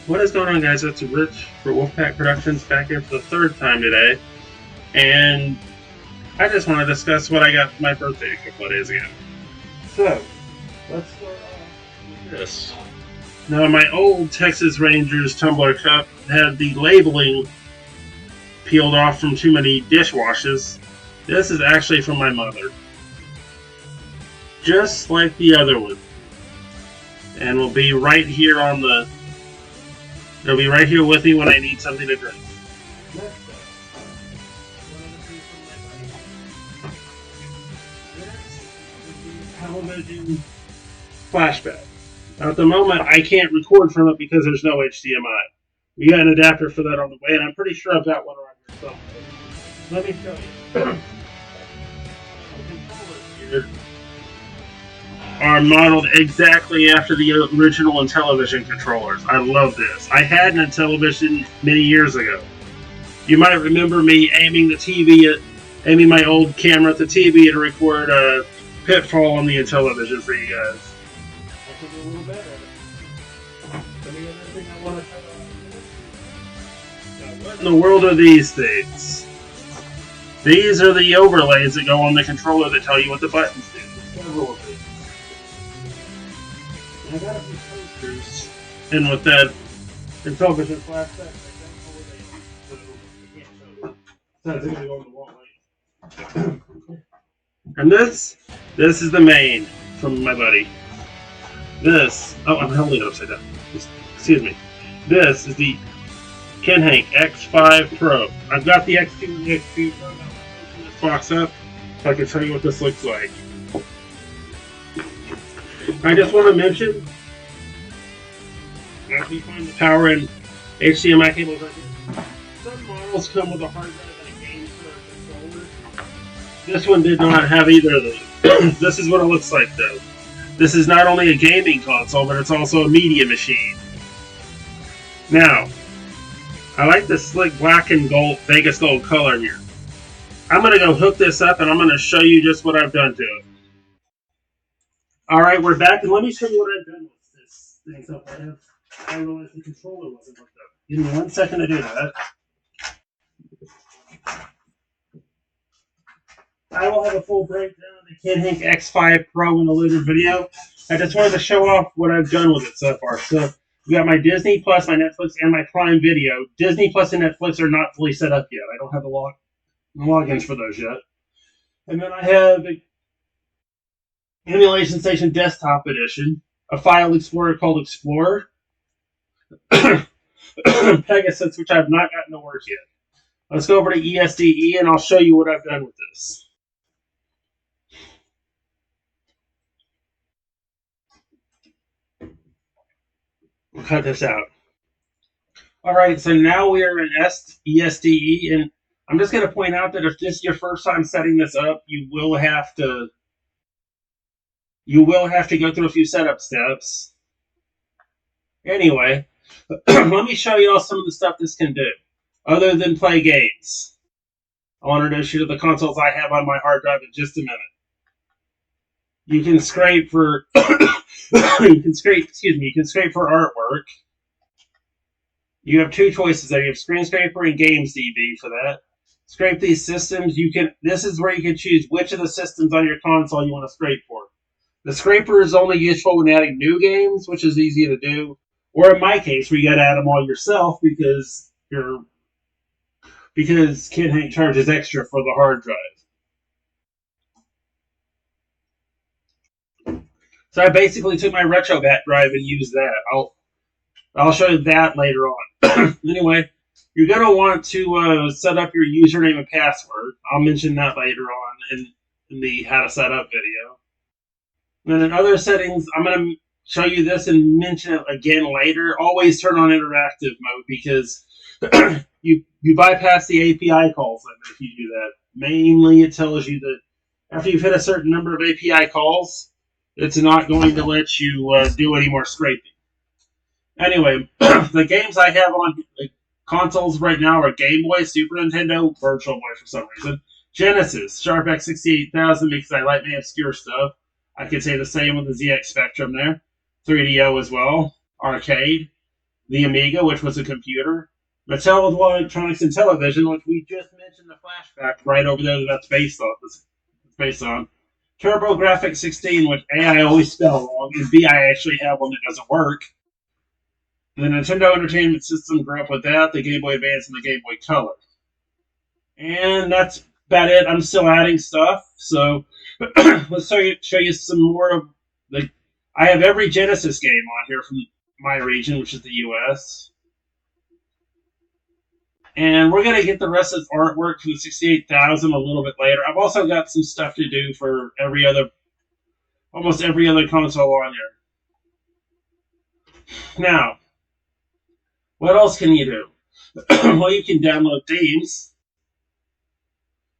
What is going on, guys? It's Rich for Wolfpack Productions back here for the third time today, and I just want to discuss what I got for my birthday a couple of days ago. So, let's start off with this. Now, my old Texas Rangers Tumblr cup had the labeling peeled off from too many dishwashes. This is actually from my mother, just like the other one, and will be right here on the. It'll be right here with me when I need something to drink. Next up, one of the things from my bike. This is the television flashback. Now, at the moment, I can't record from it because there's no HDMI. We got an adapter for that on the way, and I'm pretty sure I've got one around here somewhere. Let me show you. The controllers here are modeled exactly after the original Intellivision controllers. I love this. I had an Intellivision many years ago. You might remember me aiming my old camera at the TV to record a Pitfall on the Intellivision for you guys. I can do a little better. Any other thing I want to cover? Now, what in the world are these things? These are the overlays that go on the controller that tell you what the buttons do. There's several of these. I got a few posters, and with that Intellivision flashback, I don't know what they use, so I can't show them. So it's going to go on the wall later. And this is the main from my buddy. I'm holding it upside down. Excuse me. This is the Ken Hank X5 Pro. I've got the X2 and the X2 Pro. Now I'm open this box up so I can show you what this looks like. I just want to mention, as we find the power and HDMI cables right here, some models come with a hard drive and a game for a controller. This one did not have either of those. This is what it looks like, though. This is not only a gaming console, but it's also a media machine. Now, I like the slick black and gold, Vegas gold color here. I'm going to go hook this up, and I'm going to show you just what I've done to it. Alright, we're back, and let me show you what I've done with this thing so far. I realized the controller wasn't hooked up. Give me 1 second to do that. I will have a full breakdown of the Ken Hank X5 Pro in a later video. I just wanted to show off what I've done with it so far. So, we got my Disney Plus, my Netflix, and my Prime Video. Disney Plus and Netflix are not fully set up yet. I don't have the logins for those yet. And then I have Emulation Station Desktop Edition, a file explorer called Explorer, Pegasus, which I have not gotten to work yet. Let's go over to ESDE and I'll show you what I've done with this. We'll cut this out. Alright, so now we are in ESDE, and I'm just going to point out that if this is your first time setting this up, you will have to go through a few setup steps. Anyway, let me show you all some of the stuff this can do, other than play games. I want to introduce you to the consoles I have on my hard drive in just a minute. You can scrape for you can scrape for artwork. You have two choices there. You have Screen Scraper and Games DB for that. Scrape these systems. This is where you can choose which of the systems on your console you want to scrape for. The scraper is only useful when adding new games, which is easy to do, or in my case, where you got to add them all yourself because Ken Hank charges extra for the hard drive. So I basically took my RetroBat drive and used that. I'll show you that later on. Anyway, you're going to want to set up your username and password. I'll mention that later on in the how to set up video. And then in other settings, I'm going to show you this and mention it again later. Always turn on interactive mode because you bypass the API calls if you do that. Mainly it tells you that after you've hit a certain number of API calls, it's not going to let you do any more scraping. Anyway, the games I have on consoles right now are Game Boy, Super Nintendo, Virtual Boy for some reason, Genesis, Sharp X68000 because I like my obscure stuff. I could say the same with the ZX Spectrum there. 3DO as well. Arcade. the Amiga, which was a computer. Mattel Electronics and Television, which we just mentioned the flashback right over there that's based on. TurboGrafx 16, which A, I always spell wrong, and B, I actually have one that doesn't work. The Nintendo Entertainment System, grew up with that, the Game Boy Advance, and the Game Boy Color. And that's about it. I'm still adding stuff, so let's show you some more of the... I have every Genesis game on here from my region, which is the US. And we're going to get the rest of the artwork for the 68,000 a little bit later. I've also got some stuff to do for almost every other console on here. Now, what else can you do? Well, you can download themes.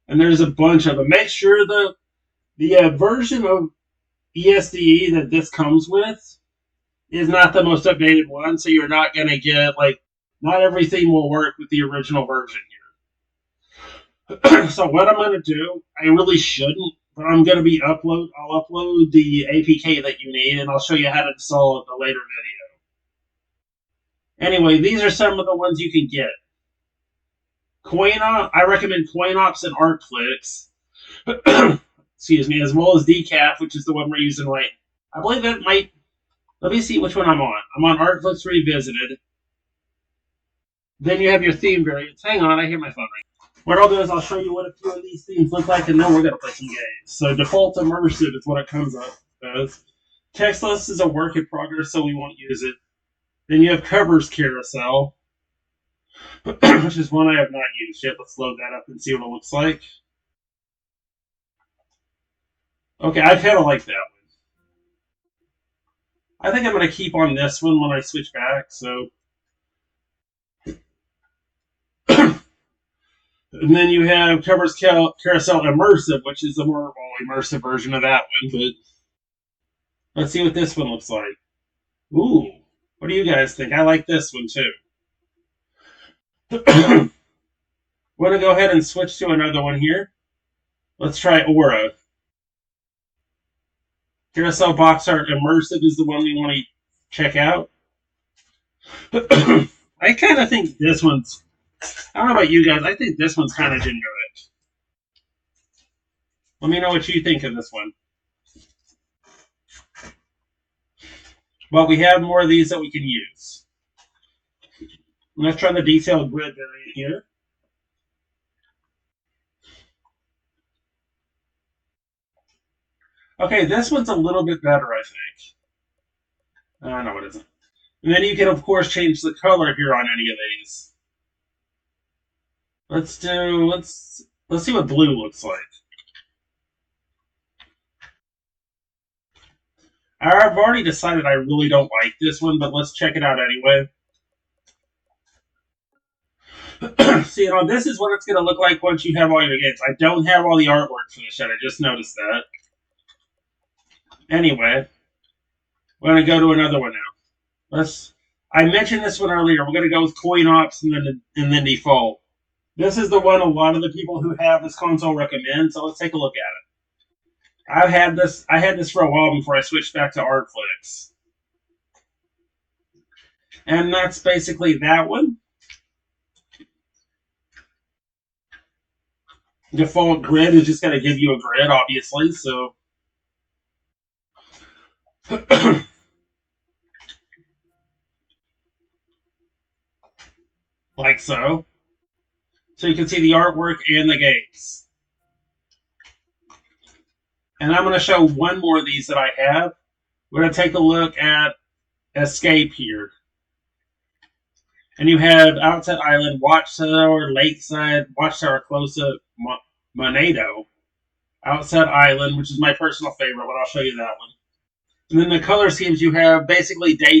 And there's a bunch of them. Make sure the version of ESDE that this comes with is not the most updated one, so you're not going to get, not everything will work with the original version here. So what I'm going to do, I really shouldn't, but I'm going to be I'll upload the APK that you need, and I'll show you how to install it in a later video. Anyway, these are some of the ones you can get. I recommend CoinOps and ArtFlix. Excuse me, as well as Decaf, which is the one we're using right now. I believe that might... Let me see which one I'm on. I'm on ArtFlix Revisited. Then you have your theme variants. Hang on, I hear my phone ring. What I'll do is I'll show you what a few of these themes look like, and then we're going to play some games. So default immersive is what it comes up as. Textless is a work in progress, so we won't use it. Then you have covers carousel, which is one I have not used yet. Let's load that up and see what it looks like. Okay, I kind of like that one. I think I'm going to keep on this one when I switch back, so... And then you have Covers Carousel Immersive, which is a more immersive version of that one, but... Let's see what this one looks like. Ooh, what do you guys think? I like this one, too. We're going to go ahead and switch to another one here. Let's try Aura. Carousel Box Art Immersive is the one we want to check out. I kind of think this one's... I don't know about you guys. I think this one's kind of generic. Let me know what you think of this one. But we have more of these that we can use. Let's try the detailed grid variant here. Okay, this one's a little bit better, I think. No, it isn't. And then you can, of course, change the color here on any of these. Let's see what blue looks like. I've already decided I really don't like this one, but let's check it out anyway. See, this is what it's going to look like once you have all your games. I don't have all the artwork for this yet. I just noticed that. Anyway, we're going to go to another one now. I mentioned this one earlier. We're going to go with CoinOps and then default. This is the one a lot of the people who have this console recommend, so let's take a look at it. I had this for a while before I switched back to ArtFlix. And that's basically that one. Default grid is just going to give you a grid, obviously, so... like so. So you can see the artwork and the games. And I'm going to show one more of these that I have. We're going to take a look at Escape here. And you have Outside Island, Watchtower, Lakeside, Watchtower Close-Up, Monado, Outside Island, which is my personal favorite, but I'll show you that one. And then the color schemes you have basically day